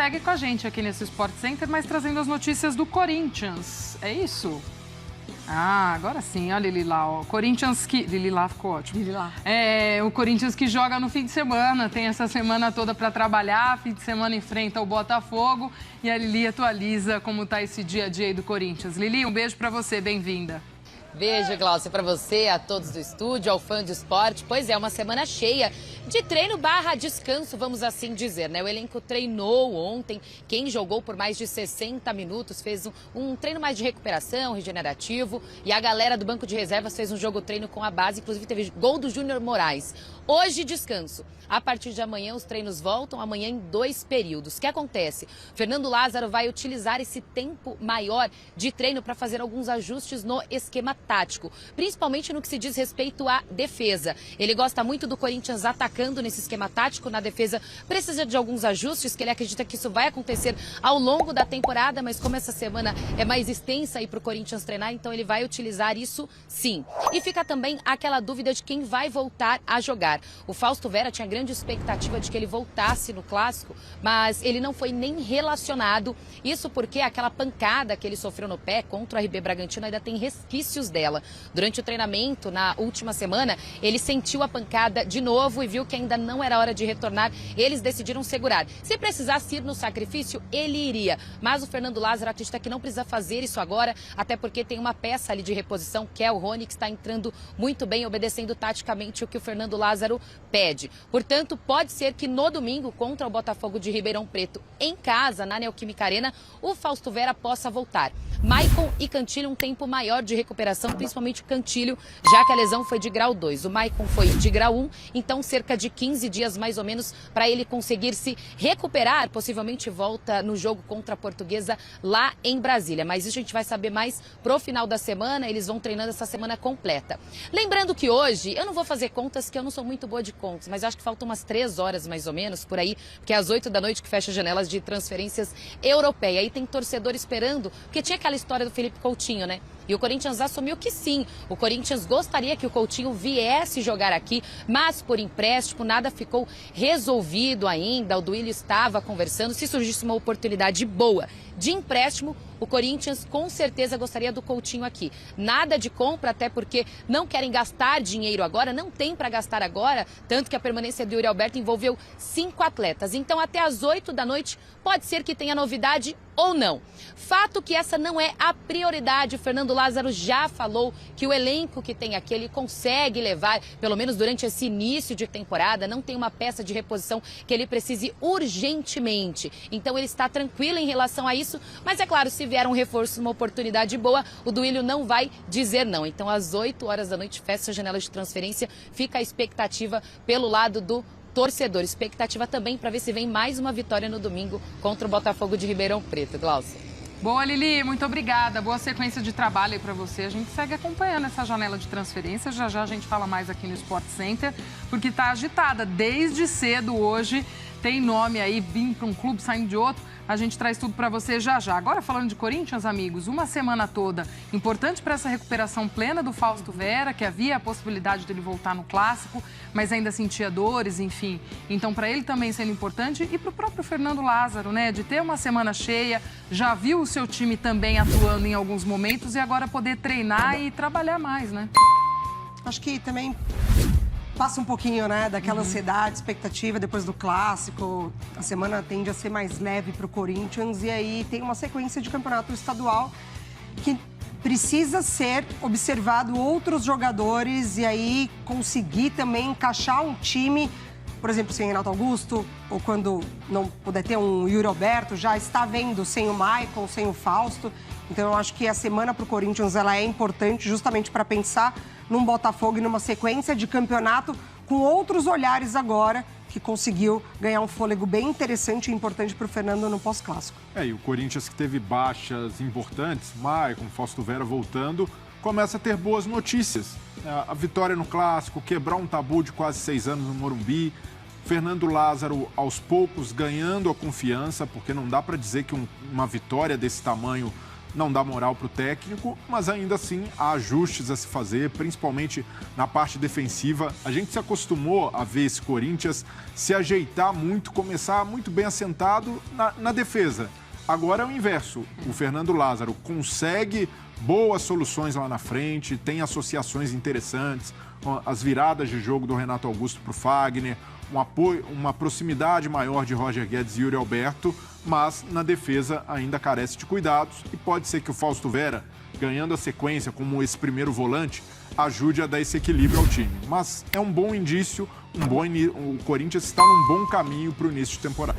segue com a gente aqui nesse Sport Center, mas trazendo as notícias do Corinthians. É isso? Ah, agora sim, olha a Lili lá, ó. Corinthians que... Lili lá ficou ótimo. Lili lá. É, o Corinthians que joga no fim de semana, tem essa semana toda para trabalhar, fim de semana enfrenta o Botafogo e a Lili atualiza como tá esse dia a dia aí do Corinthians. Lili, um beijo para você, bem-vinda. Beijo, Glaucia, para você, a todos do estúdio, ao fã de esporte. Pois é, uma semana cheia de treino / descanso, vamos assim dizer, né? O elenco treinou ontem, quem jogou por mais de 60 minutos fez um treino mais de recuperação, regenerativo, e a galera do banco de reservas fez um jogo-treino com a base, inclusive teve gol do Júnior Moraes. Hoje, descanso. A partir de amanhã, os treinos voltam, amanhã em 2 períodos. O que acontece? Fernando Lázaro vai utilizar esse tempo maior de treino para fazer alguns ajustes no esquema tático, principalmente no que se diz respeito à defesa. Ele gosta muito do Corinthians atacando nesse esquema tático, na defesa precisa de alguns ajustes, que ele acredita que isso vai acontecer ao longo da temporada, mas como essa semana é mais extensa aí para o Corinthians treinar, então ele vai utilizar isso sim. E fica também aquela dúvida de quem vai voltar a jogar. O Fausto Vera tinha grande expectativa de que ele voltasse no Clássico, mas ele não foi nem relacionado. Isso porque aquela pancada que ele sofreu no pé contra o RB Bragantino ainda tem resquícios dela. Durante o treinamento, na última semana, ele sentiu a pancada de novo e viu que ainda não era hora de retornar. Eles decidiram segurar. Se precisasse ir no sacrifício, ele iria. Mas o Fernando Lázaro acredita que não precisa fazer isso agora, até porque tem uma peça ali de reposição, que é o Rony, que está entrando muito bem, obedecendo taticamente o que o Fernando Lázaro pede. Portanto, pode ser que no domingo, contra o Botafogo de Ribeirão Preto, em casa, na Neoquímica Arena, o Fausto Vera possa voltar. Maicon e Cantilho um tempo maior de recuperação, principalmente o Cantilho, já que a lesão foi de grau 2. O Maicon foi de grau 1, então cerca de 15 dias mais ou menos para ele conseguir se recuperar. Possivelmente volta no jogo contra a Portuguesa lá em Brasília. Mas isso a gente vai saber mais pro final da semana, eles vão treinando essa semana completa. Lembrando que hoje, eu não vou fazer contas, que eu não sou muito boa de contas, mas acho que faltam umas 3 horas mais ou menos, por aí, porque é às 8 da noite que fecha as janelas de transferências europeias. Aí tem torcedor esperando, porque tinha aquela história do Felipe Coutinho, né? E o Corinthians assumiu que sim, o Corinthians gostaria que o Coutinho viesse jogar aqui, mas por empréstimo nada ficou resolvido ainda. O Duílio estava conversando, se surgisse uma oportunidade boa de empréstimo, o Corinthians com certeza gostaria do Coutinho aqui. Nada de compra, até porque não querem gastar dinheiro agora, não tem para gastar agora, tanto que a permanência do Yuri Alberto envolveu 5 atletas. Então até às 8 da noite pode ser que tenha novidade ou não. Fato que essa não é a prioridade. O Fernando Lázaro já falou que o elenco que tem aqui, ele consegue levar, pelo menos durante esse início de temporada, não tem uma peça de reposição que ele precise urgentemente. Então ele está tranquilo em relação a isso, mas é claro, se vier um reforço, uma oportunidade boa, o Duílio não vai dizer não. Então às 8 horas da noite, fecha a janela de transferência, fica a expectativa pelo lado do torcedor. Expectativa também para ver se vem mais uma vitória no domingo contra o Botafogo de Ribeirão Preto. Glaucia. Boa, Lili, muito obrigada. Boa sequência de trabalho aí para você. A gente segue acompanhando essa janela de transferência. Já já a gente fala mais aqui no Sport Center, porque está agitada desde cedo hoje. Tem nome aí, vindo para um clube, saindo de outro. A gente traz tudo para você já já. Agora, falando de Corinthians, amigos, uma semana toda importante para essa recuperação plena do Fausto Vera, que havia a possibilidade dele voltar no Clássico, mas ainda sentia dores, enfim. Então, para ele também sendo importante e para o próprio Fernando Lázaro, né? De ter uma semana cheia, já viu o seu time também atuando em alguns momentos e agora poder treinar e trabalhar mais, né? Acho que também passa um pouquinho, né, daquela ansiedade, expectativa depois do Clássico. A semana tende a ser mais leve para o Corinthians e aí tem uma sequência de campeonato estadual que precisa ser observado outros jogadores e aí conseguir também encaixar um time, por exemplo, sem Renato Augusto, ou quando não puder ter um Yuri Alberto, já está vendo sem o Maicon, sem o Fausto. Então eu acho que a semana para o Corinthians ela é importante justamente para pensar num Botafogo e numa sequência de campeonato com outros olhares agora, que conseguiu ganhar um fôlego bem interessante e importante para o Fernando no pós-clássico. E o Corinthians, que teve baixas importantes, Maicon, Fausto Vera voltando, começa a ter boas notícias. A vitória no Clássico, quebrar um tabu de quase 6 anos no Morumbi, Fernando Lázaro, aos poucos, ganhando a confiança, porque não dá para dizer que uma vitória desse tamanho não dá moral para o técnico, mas ainda assim há ajustes a se fazer, principalmente na parte defensiva. A gente se acostumou a ver esse Corinthians se ajeitar muito, começar muito bem assentado na defesa. Agora é o inverso. O Fernando Lázaro consegue boas soluções lá na frente, tem associações interessantes, as viradas de jogo do Renato Augusto para o Fagner, um apoio, uma proximidade maior de Roger Guedes e Yuri Alberto, mas na defesa ainda carece de cuidados e pode ser que o Fausto Vera, ganhando a sequência como esse primeiro volante, ajude a dar esse equilíbrio ao time. Mas é um bom indício, o Corinthians está num bom caminho para o início de temporada.